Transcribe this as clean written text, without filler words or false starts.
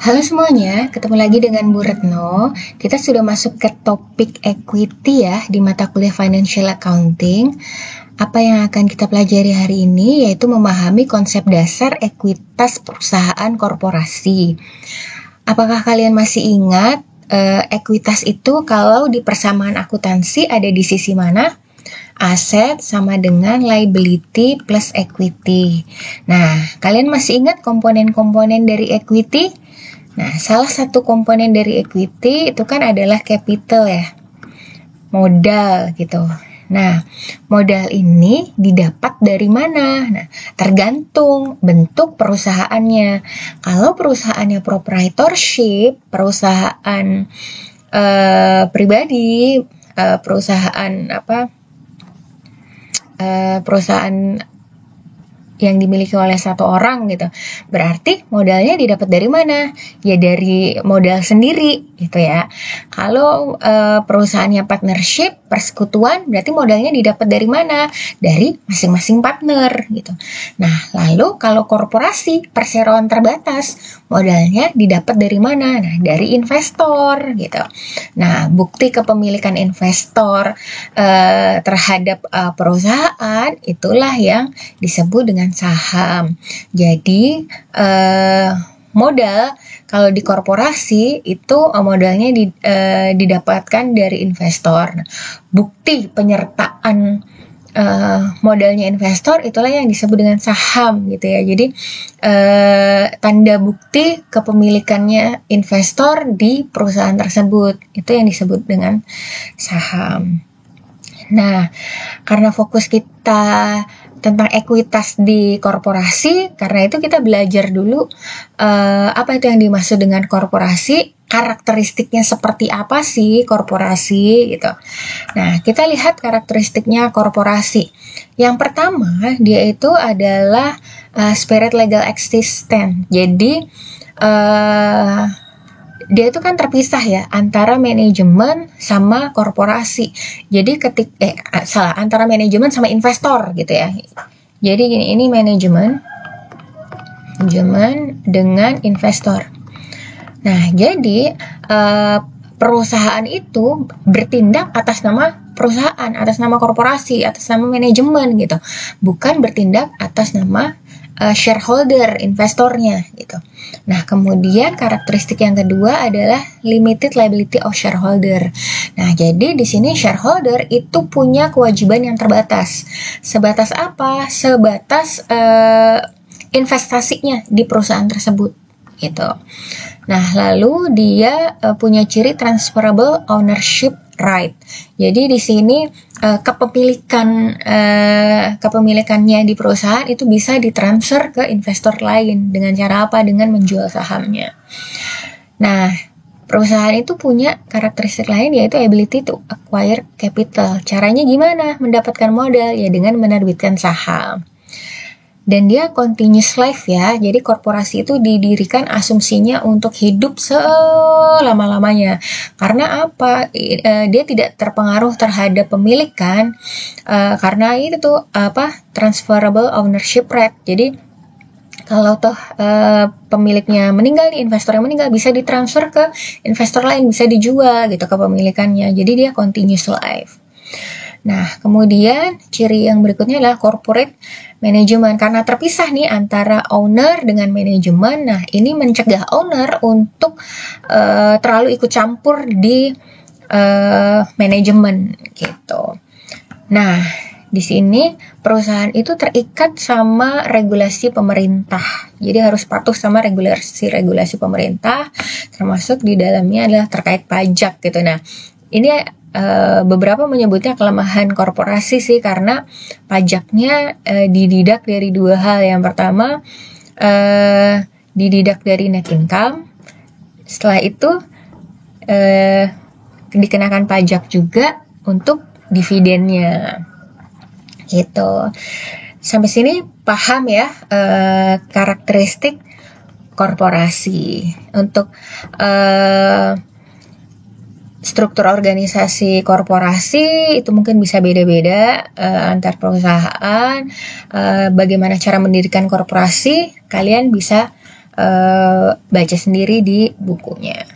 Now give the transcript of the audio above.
Halo semuanya, ketemu lagi dengan Bu Retno. Kita sudah masuk ke topik equity ya di mata kuliah Financial Accounting. Apa yang akan kita pelajari hari ini yaitu memahami konsep dasar ekuitas perusahaan korporasi. Apakah kalian masih ingat ekuitas itu kalau di persamaan akuntansi ada di sisi mana? Aset sama dengan liability plus equity. Nah, kalian masih ingat komponen-komponen dari equity? Nah, salah satu komponen dari equity itu kan adalah capital ya, modal gitu. Nah, modal ini didapat dari mana? Nah, tergantung bentuk perusahaannya. Kalau perusahaannya proprietorship, perusahaan pribadi, perusahaan yang dimiliki oleh satu orang gitu. Berarti modalnya didapat dari mana? Ya dari modal sendiri gitu ya. Kalau perusahaannya partnership, persekutuan, berarti modalnya didapat dari mana? Dari masing-masing partner gitu. Nah, lalu kalau korporasi, perseroan terbatas, modalnya didapat dari mana? Nah, dari investor gitu. Nah, bukti kepemilikan investor terhadap perusahaan itulah yang disebut dengan saham. Jadi modal kalau di korporasi itu modalnya didapatkan dari investor. Nah, bukti penyertaan modalnya investor itulah yang disebut dengan saham gitu ya. Jadi tanda bukti kepemilikannya investor di perusahaan tersebut itu yang disebut dengan saham. Nah, karena fokus kita tentang ekuitas di korporasi, karena itu kita belajar dulu apa itu yang dimaksud dengan korporasi, karakteristiknya seperti apa sih korporasi gitu. Nah, kita lihat karakteristiknya korporasi. Yang pertama, dia itu adalah spirit legal existence. Jadi dia itu kan terpisah ya antara manajemen sama korporasi. Jadi antara manajemen sama investor gitu ya. Jadi gini, ini manajemen dengan investor. Nah, jadi perusahaan itu bertindak atas nama perusahaan, atas nama korporasi, atas nama manajemen gitu. Bukan bertindak atas nama shareholder, investornya gitu. Nah, kemudian karakteristik yang kedua adalah limited liability of shareholder. Nah, jadi di sini shareholder itu punya kewajiban yang terbatas. Sebatas apa? Sebatas investasinya di perusahaan tersebut gitu. Nah, lalu dia punya ciri transferable ownership right. Jadi di sini kepemilikannya di perusahaan itu bisa ditransfer ke investor lain dengan cara apa? Dengan menjual sahamnya. Nah, perusahaan itu punya karakteristik lain yaitu ability to acquire capital. Caranya gimana? Mendapatkan modal ya dengan menerbitkan saham. Dan dia continuous life ya, jadi korporasi itu didirikan asumsinya untuk hidup selama-lamanya. Karena apa? Dia tidak terpengaruh terhadap pemilik kan, karena itu tuh transferable ownership right. Jadi kalau toh pemiliknya meninggal nih, investor yang meninggal bisa ditransfer ke investor lain, bisa dijual gitu kepemilikannya. Jadi dia continuous life. Nah, kemudian ciri yang berikutnya adalah corporate management. Karena terpisah nih antara owner dengan manajemen. Nah, ini mencegah owner untuk terlalu ikut campur di manajemen gitu. Nah, di sini perusahaan itu terikat sama regulasi pemerintah. Jadi harus patuh sama regulasi pemerintah, termasuk di dalamnya adalah terkait pajak gitu. Nah, ini beberapa menyebutnya kelemahan korporasi sih, karena pajaknya dididak dari dua hal. Yang pertama dididak dari net income, setelah itu dikenakan pajak juga untuk dividennya gitu. Sampai sini paham ya karakteristik korporasi. Untuk struktur organisasi korporasi itu mungkin bisa beda-beda antar perusahaan. Bagaimana cara mendirikan korporasi, kalian bisa baca sendiri di bukunya.